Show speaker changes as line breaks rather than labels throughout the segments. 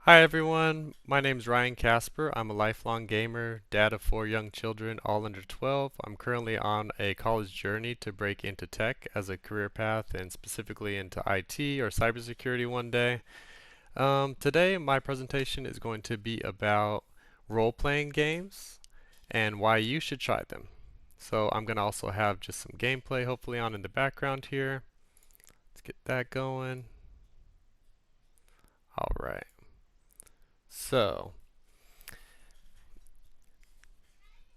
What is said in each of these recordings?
Hi everyone, my name is Ryan Casper. I'm a lifelong gamer, dad of 4 young children, all under 12. I'm currently on a college journey to break into tech as a career path and specifically into IT or cybersecurity one day. Today my presentation is going to be about role-playing games and why you should try them. So I'm going to also have just some gameplay hopefully on in the background here. Let's get that going. Alright, so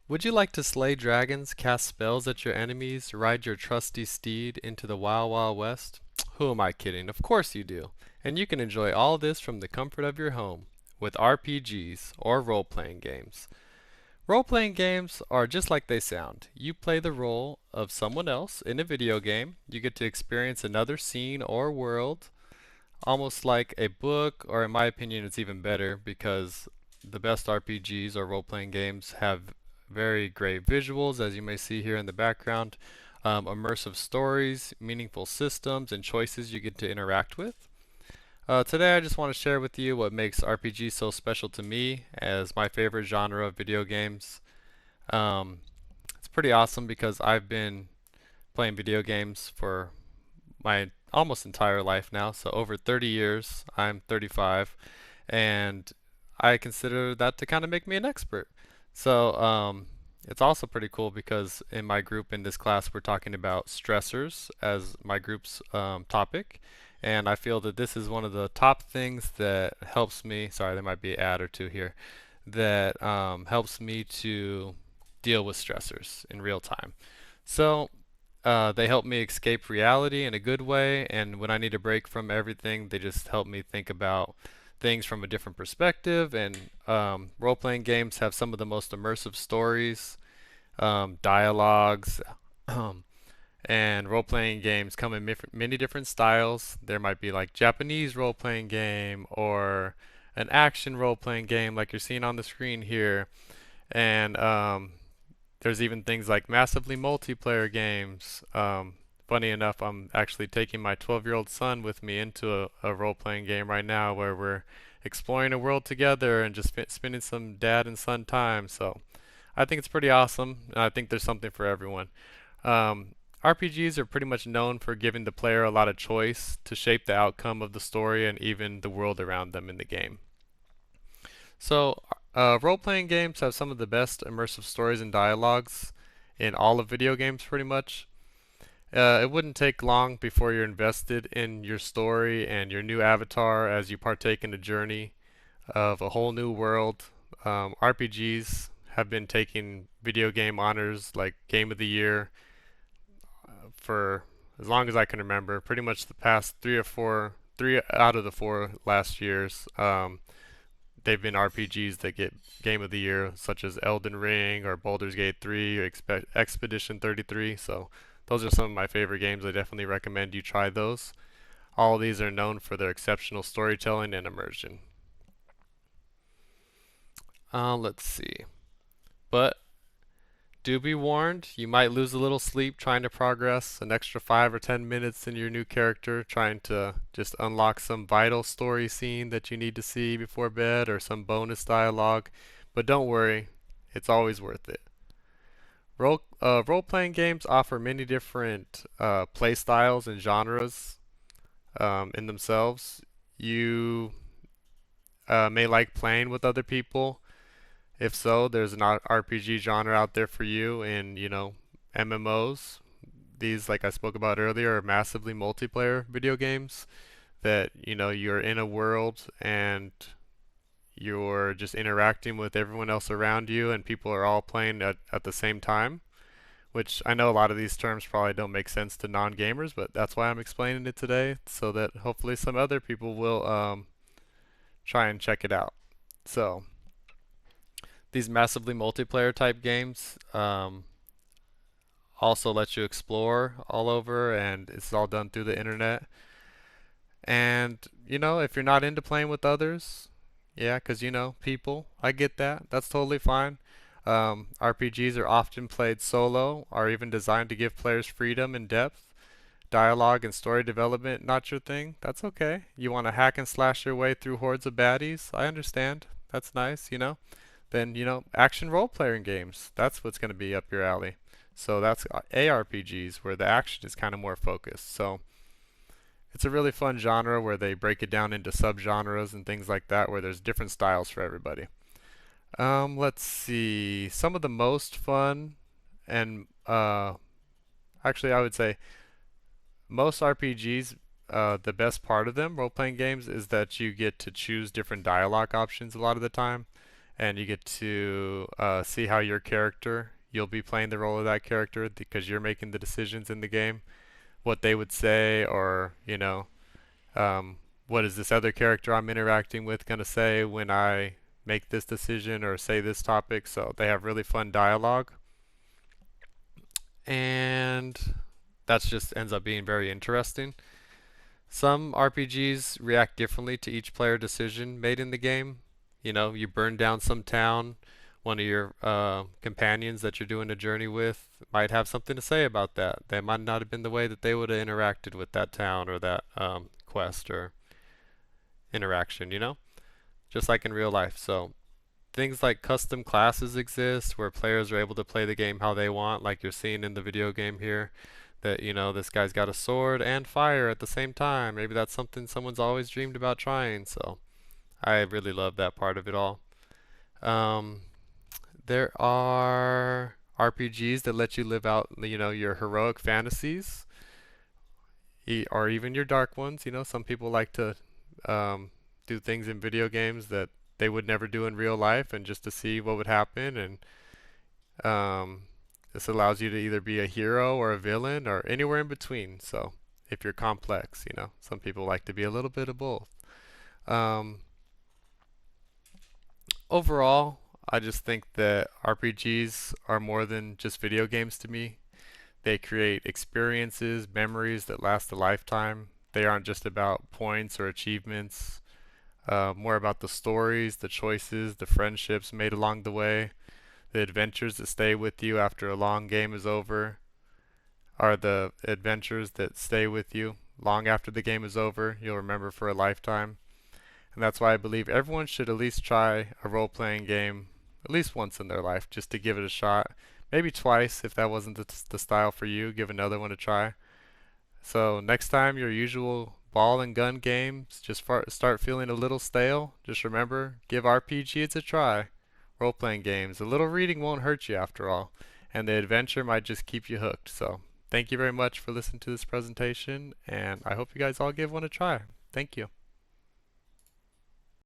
would you like to slay dragons, cast spells at your enemies, ride your trusty steed into the Wild Wild West? Who am I kidding? Of course you do. And you can enjoy all this from the comfort of your home with RPGs or role-playing games. Role-playing games are just like they sound. You play the role of someone else in a video game. You get to experience another scene or world, almost like a book, or in my opinion, it's even better because the best RPGs or role-playing games have very great visuals, as you may see here in the background, immersive stories, meaningful systems, and choices you get to interact with. Today I just want to share with you what makes RPGs so special to me as my favorite genre of video games. Um, it's pretty awesome because I've been playing video games for my almost entire life now, so over 30 years. I'm 35, and I consider that to kind of make me an expert. So it's also pretty cool because in my group in this class we're talking about stressors as my group's topic, and I feel that this is one of the top things that helps me. Sorry, there might be an ad or two here that helps me to deal with stressors in real time. So they help me escape reality in a good way, and when I need a break from everything, they just help me think about things from a different perspective. And role-playing games have some of the most immersive stories, dialogues, and role-playing games come in many different styles. There might be like Japanese role-playing game or an action role-playing game like you're seeing on the screen here. And there's even things like massively multiplayer games. Funny enough, I'm actually taking my 12-year-old son with me into a role-playing game right now where we're exploring a world together and just spending some dad and son time. So I think it's pretty awesome, and I think there's something for everyone. Um, RPGs are pretty much known for giving the player a lot of choice to shape the outcome of the story and even the world around them in the game. So, role-playing games have some of the best immersive stories and dialogues in all of video games, pretty much. It wouldn't take long before you're invested in your story and your new avatar as you partake in the journey of a whole new world. RPGs have been taking video game honors like Game of the Year for as long as I can remember. Pretty much the past 3 out of the 4 last years. They've been RPGs that get Game of the Year, such as Elden Ring or Baldur's Gate 3 or Expedition 33. So those are some of my favorite games. I definitely recommend you try those. All of these are known for their exceptional storytelling and immersion. Let's see. But do be warned, you might lose a little sleep trying to progress an extra 5 or 10 minutes in your new character, trying to just unlock some vital story scene that you need to see before bed or some bonus dialogue. But don't worry, it's always worth it. Role-playing games offer many different play styles and genres in themselves. You may like playing with other people. If so, there's an RPG genre out there for you in, MMOs. These, like I spoke about earlier, are massively multiplayer video games that, you're in a world and you're just interacting with everyone else around you and people are all playing at the same time, which I know a lot of these terms probably don't make sense to non-gamers, but that's why I'm explaining it today so that hopefully some other people will try and check it out. So, these massively multiplayer type games also let you explore all over, and it's all done through the internet. And, if you're not into playing with others, yeah, because, people, I get that. That's totally fine. RPGs are often played solo, or even designed to give players freedom and depth. dialogue and story development not your thing, that's okay. You want to hack and slash your way through hordes of baddies, I understand. That's nice, you know. Then, action role-playing games, that's what's going to be up your alley. So that's ARPGs, where the action is kind of more focused. So it's a really fun genre where they break it down into subgenres and things like that, where there's different styles for everybody. Let's see. Some of the most fun and actually, I would say most RPGs, the best part of them, role-playing games, is that you get to choose different dialogue options a lot of the time, and you get to see how your character, you'll be playing the role of that character because you're making the decisions in the game, what they would say, or what is this other character I'm interacting with going to say when I make this decision or say this topic. So they have really fun dialogue, and that just ends up being very interesting. Some RPGs react differently to each player decision made in the game. You burn down some town. One of your companions that you're doing a journey with might have something to say about that. That might not have been the way that they would have interacted with that town or that quest or interaction, just like in real life. So things like custom classes exist where players are able to play the game how they want, like you're seeing in the video game here. That, this guy's got a sword and fire at the same time. Maybe that's something someone's always dreamed about trying. So I really love that part of it all. Um, there are RPGs that let you live out, your heroic fantasies, or even your dark ones. Some people like to do things in video games that they would never do in real life, and just to see what would happen. And this allows you to either be a hero or a villain or anywhere in between. So if you're complex, some people like to be a little bit of both. Um, Overall, I just think that RPGs are more than just video games to me. They create experiences, memories that last a lifetime. They aren't just about points or achievements, more about the stories, the choices, the friendships made along the way, the adventures that stay with you after a long game is over, are the adventures that stay with you long after the game is over. You'll remember for a lifetime. And that's why I believe everyone should at least try a role-playing game at least once in their life, just to give it a shot. Maybe twice if that wasn't the style for you. Give another one a try. So next time your usual ball and gun games just start feeling a little stale, just remember, give RPGs a try. Role-playing games. A little reading won't hurt you after all, and the adventure might just keep you hooked. So thank you very much for listening to this presentation, and I hope you guys all give one a try. Thank you.